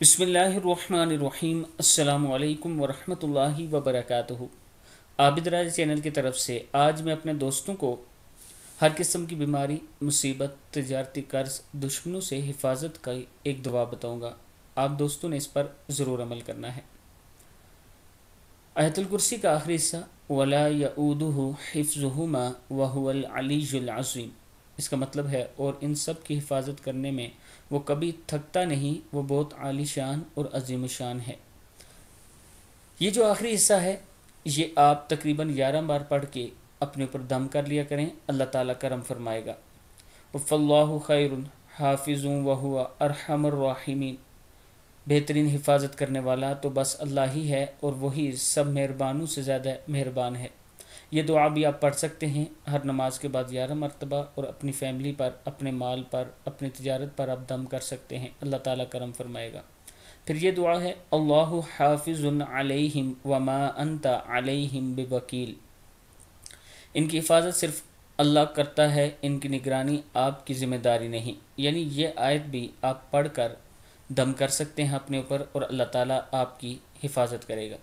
بسم اللہ الرحمن الرحیم۔ السلام علیکم ورحمۃ اللہ وبرکاتہ۔ عابد راج چینل کی طرف سے آج میں اپنے دوستوں کو ہر قسم کی بیماری، مصیبت، تجارتی قرض، دشمنوں سے حفاظت کا ایک دعا بتاؤں گا۔ آپ دوستوں نے اس پر ضرور عمل کرنا ہے۔ آیت الکرسی کا آخری حصہ وَلَا يَؤُودُهُ حِفْظُهُمَا وَهُوَ الْعَلِيُّ الْعَظِيمُ، اس کا مطلب ہے اور ان سب کی حفاظت کرنے میں وہ کبھی تھکتا نہیں، وہ بہت عالی شان اور عظیم شان ہے۔ یہ جو آخری حصہ ہے یہ آپ تقریباً 11 بار پڑھ کے اپنے اوپر دم کر لیا کریں، اللہ تعالیٰ کرم فرمائے گا۔ وَفَاللَّهُ خَيْرٌ حَافِظٌ وَهُوَ أَرْحَمُ الرَّاحِمِينَ، بہترین حفاظت کرنے والا تو بس اللہ ہی ہے اور وہی سب مہربانوں سے زیادہ مہربان ہے۔ یہ دعا بھی آپ پڑھ سکتے ہیں ہر نماز کے بعد 11 مرتبہ، اور اپنی فیملی پر، اپنے مال پر، اپنی تجارت پر آپ دم کر سکتے ہیں، اللہ تعالیٰ کرم فرمائے گا۔ پھر یہ دعا ہے اللہ حافظ علیہم وما انت علیہم بوکیل، ان کی حفاظت صرف اللہ کرتا ہے، ان کی نگرانی آپ کی ذمہ داری نہیں۔ یعنی یہ آیت بھی آپ پڑھ کر دم کر سکتے ہیں اپنے اوپر اور اللہ تعالیٰ آپ کی حفاظت کرے گا۔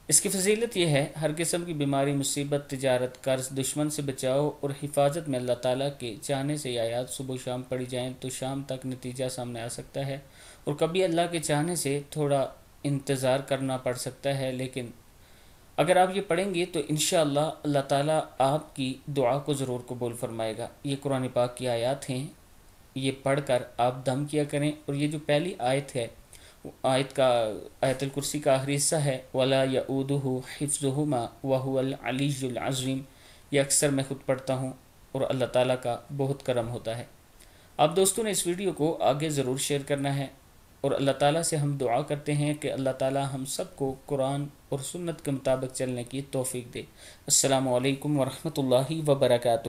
اس کی فضیلت یہ ہے ہر قسم کی بیماری، مصیبت، تجارت، قرض، دشمن سے بچاؤ اور حفاظت میں اللہ تعالیٰ کے چاہنے سے یہ آیات صبح و شام پڑھی جائیں تو شام تک نتیجہ سامنے آ سکتا ہے، اور کبھی اللہ کے چاہنے سے تھوڑا انتظار کرنا پڑ سکتا ہے، لیکن اگر آپ یہ پڑھیں گے تو انشاءاللہ اللہ تعالیٰ آپ کی دعا کو ضرور قبول فرمائے گا۔ یہ قرآن پاک کی آیات ہیں، یہ پڑھ کر آپ دم کیا کریں، اور یہ جو پہلی آیت ہے آیت الکرسی کا آخری حصہ ہے وَلَا يَؤُودُهُ حِفْظُهُمَا وَهُوَ الْعَلِيُّ الْعَظِيمُ، یہ اکثر میں خود پڑھتا ہوں اور اللہ تعالیٰ کا بہت کرم ہوتا ہے۔ آپ دوستوں نے اس ویڈیو کو آگے ضرور شیئر کرنا ہے، اور اللہ تعالیٰ سے ہم دعا کرتے ہیں کہ اللہ تعالیٰ ہم سب کو قرآن اور سنت کے مطابق چلنے کی توفیق دے۔ السلام علیکم ورحمۃ اللہ وبرکاتہ۔